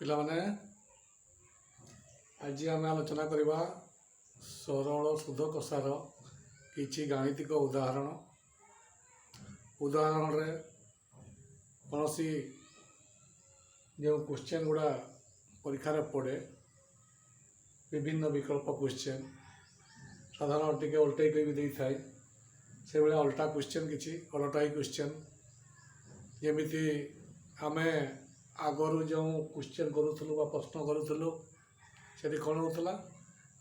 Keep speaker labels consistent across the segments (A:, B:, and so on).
A: ପିଲାମାନେ ଆଜି ଆମେ ଆଲୋଚନା କରିବା ସରଳ ସୁଧ କଷାର କିଛି ଗାଣିତିକ ଉଦାହରଣରେ କୌଣସି ଯେଉଁ କ୍ୱେଶ୍ଚନ୍ ଗୁଡ଼ା ପରୀକ୍ଷାରେ ପଡ଼େ ବିଭିନ୍ନ ବିକଳ୍ପ କ୍ୱେଶ୍ଚନ୍ ସାଧାରଣ ଟିକେ ଓଲଟେଇ ବି ଦେଇଥାଏ। ସେଭଳିଆ ଅଲଟା କ୍ୱେଶ୍ଚନ୍ କିଛି ଅଲଟାଇ କ୍ୱେଶ୍ଚନ୍ ଯେମିତି ଆମେ ଆଗରୁ ଯେଉଁ କ୍ୱେଶ୍ଚନ୍ କରୁଥିଲୁ ବା ପ୍ରଶ୍ନ କରୁଥିଲୁ ସେଠି କ'ଣ ହେଉଥିଲା,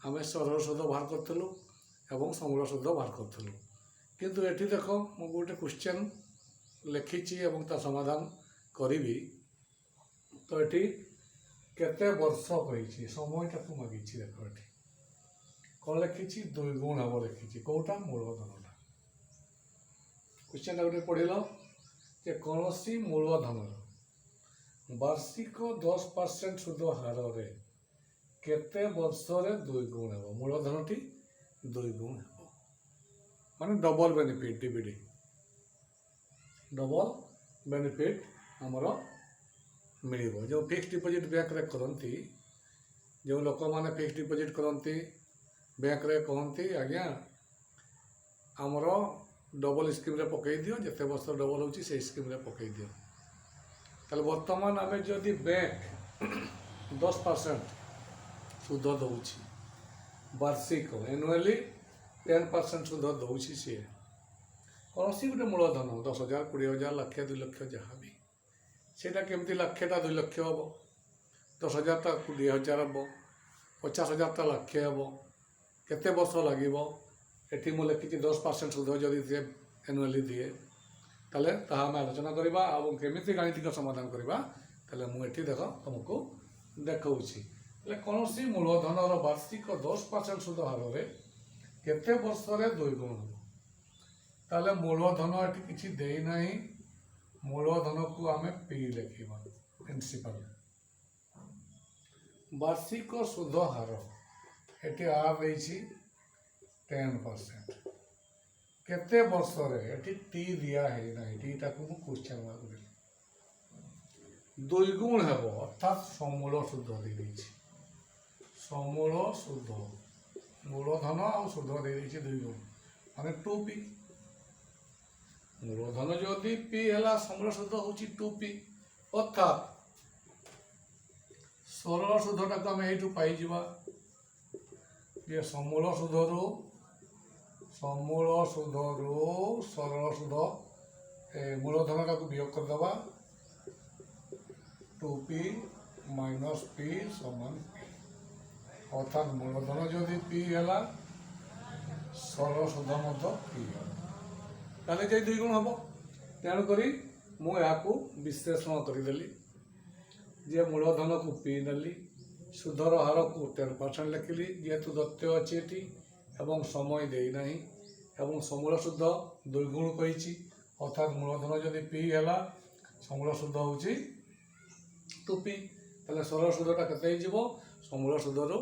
A: ଆମେ ସରଳ ସୁଧ ବାହାର କରୁଥିଲୁ ଏବଂ ସମୂଳ ସୁଧ ବାହାର କରୁଥିଲୁ। କିନ୍ତୁ ଏଠି ଦେଖ, ମୁଁ ଗୋଟେ କ୍ୱେଶ୍ଚନ୍ ଲେଖିଛି ଏବଂ ତା ସମାଧାନ କରିବି। ତ ଏଠି କେତେ ବର୍ଷ କହିଛି, সময়ଟାକୁ ମାଗିଛି। ଦେଖ ଏଠି କ'ଣ ଲେଖିଛି, 2 ଗୁଣ ହେବ ଲେଖିଛି। କେଉଁଟା? ମୂଳଧନଟା। କ୍ୱେଶ୍ଚନ୍ଟା ଗୋଟେ ପଢ଼ିଲ ଯେ କୌଣସି ମୂଳଧନର ବାର୍ଷିକ 10% ସୁଧ ହାରରେ କେତେ ବର୍ଷରେ 2 ଗୁଣ ହେବ। ମୂଳଧନଟି 2 ଗୁଣ ହେବ, ମାନେ ଡବଲ ବେନିଫିଟ୍, ଡିବିଡି ଡବଲ ବେନିଫିଟ୍ ଆମର ମିଳିବ। ଯେଉଁ ଫିକ୍ସଡ ଡିପୋଜିଟ୍ ବ୍ୟାଙ୍କରେ କରନ୍ତି, ଯେଉଁ ଲୋକମାନେ ଫିକ୍ସଡ ଡିପୋଜିଟ୍ କରନ୍ତି ବ୍ୟାଙ୍କରେ କହନ୍ତି, ଆଜ୍ଞା ଆମର ଡବଲ ସ୍କିମ୍ରେ ପକାଇ ଦିଅ, ଯେତେ ବର୍ଷ ଡବଲ ହେଉଛି ସେଇ ସ୍କିମ୍ରେ ପକାଇ ଦିଅ। ତାହେଲେ ବର୍ତ୍ତମାନ ଆମେ ଯଦି ବ୍ୟାଙ୍କ 10% ସୁଧ ଦେଉଛି ବାର୍ଷିକ, ଆନୁଆଲି 10% ସୁଧ ଦେଉଛି, ସିଏ କୌଣସି ଗୋଟେ ମୂଳଧନ 10,000, 20,000, ଲକ୍ଷ, 2 ଲକ୍ଷ ଯାହା ବି, ସେଇଟା କେମିତି ଲକ୍ଷଟା 2 ଲକ୍ଷ ହେବ, 10,000ଟା 20,000 ହେବ, 50,000ଟା ଲକ୍ଷ ହେବ, କେତେ ବର୍ଷ ଲାଗିବ? ଏଠି ମୁଁ ଲେଖିଛି 10% ସୁଧ ଯଦି ସିଏ ଆନୁଆଲି ଦିଏ, ତାହେଲେ ତାହା ଆମେ ଆଲୋଚନା କରିବା ଏବଂ କେମିତି ଗାଣିତିକ ସମାଧାନ କରିବା। ତାହେଲେ ମୁଁ ଏଠି ଦେଖ ତୁମକୁ ଦେଖାଉଛି। ହେଲେ କୌଣସି ମୂଳଧନର ବାର୍ଷିକ 10% ସୁଧ ହାରରେ କେତେ ବର୍ଷରେ 2 ଗୁଣ ହେବ। ତାହେଲେ ମୂଳଧନ ଏଠି କିଛି ଦେଇନାହିଁ, ମୂଳଧନକୁ ଆମେ ପି ଲେଖିବା, ପ୍ରିନ୍ସିପାଲ। ବାର୍ଷିକ ସୁଧ ହାର ଏଠି ଆର୍ ଦେଇଛି 10%। କେତେ ବର୍ଷରେ? ଏଠି ଟି ଦିଆ ହେଇନାହିଁ, ଟିଟାକୁ ମୁଁ କ୍ୱେଶ୍ଚନ୍ ମାର୍କ ଦେଲି। 2 ଗୁଣ ହେବ, ଅର୍ଥାତ୍ ସମୂଳ ସୁଧ ଦେଇଦେଇଛି। ସମୂଳ ସୁଧ, ମୂଳଧନ ଆଉ ସୁଧ ଦେଇଦେଇଛି 2 ଗୁଣ, ମାନେ 2p। ମୂଳଧନ ଯଦି p ହେଲା, ସମୂଳ ସୁଧ ହେଉଛି 2p। ଅର୍ଥାତ୍ ସରଳ ସୁଧଟାକୁ ଆମେ ଏଇଠୁ ପାଇଯିବା ଯେ ସମୂଳ ସୁଧରୁ ସରଳ ସୁଧ ମୂଳଧନଟାକୁ ବିୟୋଗ କରିଦେବା, 2p ମାଇନସ୍ p ସମାନ p। ଅର୍ଥାତ୍ ମୂଳଧନ ଯଦି p ହେଲା, ସରଳ ସୁଧ ମଧ୍ୟ p ହେବ, ତାହେଲେ ଯାଇ 2 ଗୁଣ ହେବ। ତେଣୁକରି ମୁଁ ଏହାକୁ ବିଶ୍ଳେଷଣ କରିଦେଲି ଯେ ମୂଳଧନକୁ p ନେଲି, ସୁଧର ହାରକୁ 10% ଲେଖିଲି, ଯେହେତୁ ଦତ୍ୟ ଅଛି ଏଠି ଏବଂ ସମୟ ଦେଇନାହିଁ, ଏବଂ ସମୂଳ ସୁଧ 2 ଗୁଣ କହିଛି। ଅର୍ଥାତ୍ ମୂଳଧନ ଯଦି p ହେଲା, ସମୂଳ ସୁଧ ହେଉଛି 2p। ତାହେଲେ ସରଳ ସୁଧଟା କେତେ ହେଇଯିବ? ସମୂଳ ସୁଧରୁ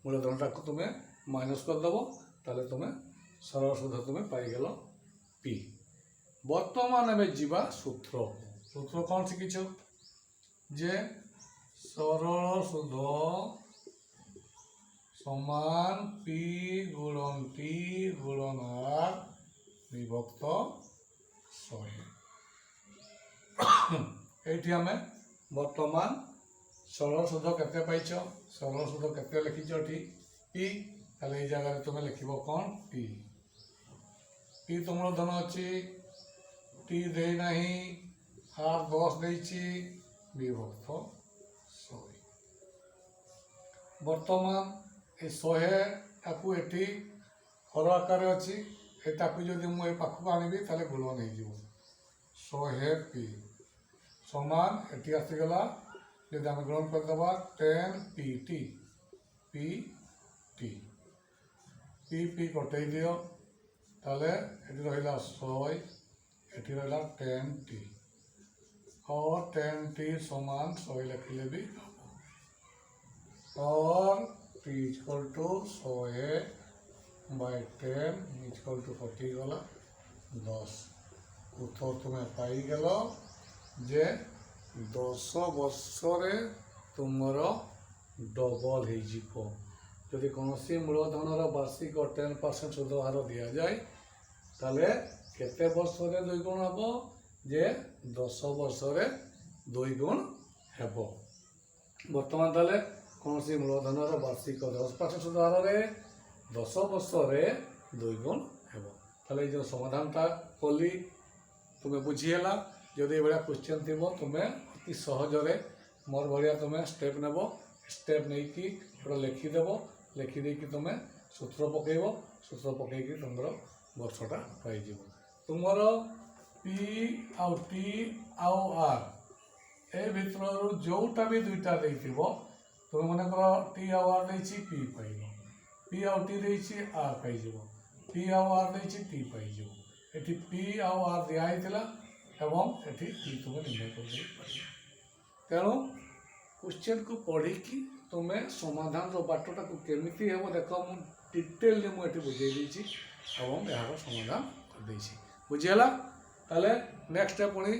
A: ମୂଳଧନଟାକୁ ତୁମେ ମାଇନସ୍ କରିଦେବ, ତାହେଲେ ତୁମେ ସରଳ ସୁଧ ତୁମେ ପାଇଗଲ p। ବର୍ତ୍ତମାନ ଆମେ ଯିବା ସୂତ୍ର। ସୂତ୍ର କ'ଣ ଶିଖିଛ? ଯେ ସରଳ ସୁଧ ସମାନ p ଗୁଣନ t ଗୁଣନ r ବିଭକ୍ତ 100। এইଠି ଆମେ ବର୍ତ୍ତମାନ ସରଳ ସୁଧ କେତେ ପାଇଛ? ସରଳ ସୁଧ କେତେ ଲେଖିଛ ଏଠି? p। ତାହେଲେ ଏଇ ଜାଗାରେ ତୁମେ ଲେଖିବ କ'ଣ? p। p ତ ମୂଳଧନ ଅଛି, t ଦେଇନାହିଁ, r 10 ଦେଇଛି, ବିଭକ୍ତ 100। ବର୍ତ୍ତମାନ ଏ 100ଟାକୁ ଏଠି ହର ଆକାରରେ ଅଛି, ଏଟାକୁ ଯଦି ମୁଁ ଏ ପାଖକୁ ଆଣିବି ତାହେଲେ ଗୁଣନ ହେଇଯିବ। 100p ସମାନ ଏଠି ଆସିଗଲା, ଯଦି ଆମେ ଗ୍ରହଣ କରିଦେବା 10pt, pt p କଟେଇ ଦିଅ, ତାହେଲେ ଏଠି ରହିଲା 100, ଏଠି ରହିଲା 10t, और 10t समान 100 लिखले भी और t equal to 100/10 equal to 40 गला 10। उत्तर तुम्हें पाई गल जे 10 वर्ष तुमर डबल हो जदि कौन मूलधनर वार्षिक 10% सुध हार दि जाए ताले केते वर्ष रे 2 गुण हम जे 10 वर्ष रे 2 गुण हेब बर्तमान ताले कौन मूलधनर वार्षिक 10% सुध हार रे 10 वर्ष रे 2 गुण हेब ताले जो समाधानटा कली तुम्हें बुझीगला जदि ये क्वेश्चन थी तुम्हें अति सहजरे मोर भाया तुम्हें स्टेप नेब स्टेप नहीं कि लिखिदेव लिखिदे तुम्हें सूत्र पकेब सूत्र पकईकि तुम वर्षटा पाइज तुमर पी आउ टी आउ आर ए भितर जोटा भी दुईटा तुम मन कर टी आउ आर नहीं पी पाइब पी आउ टी नहीं आर पाइज पी आउ आर नहीं टी पाइज ये पी आउ आर दिखाई एवं ये टी तुम्हें निर्णय कर तेणु क्वेश्चन को पढ़ी तुम्हें समाधान बाटटा को केमिति हेब देख मुझे डिटेल मुझे बुझे देती एवं यार समाधान कर बुझीगला ताले नेक्स्ट पुणी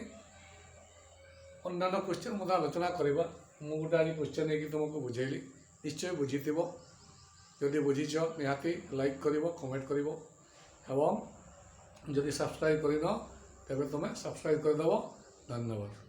A: अन्य क्वेश्चन मत आलोचना करवा मुझे गोटे आज क्वेश्चन है तुमको बुझेली निश्चय बुझी जदि बुझीच निहाती लाइक कर कमेंट कर एवं जदि सब्सक्राइब कर तेरे तुम्हें सब्सक्राइब करदेव धन्यवाद।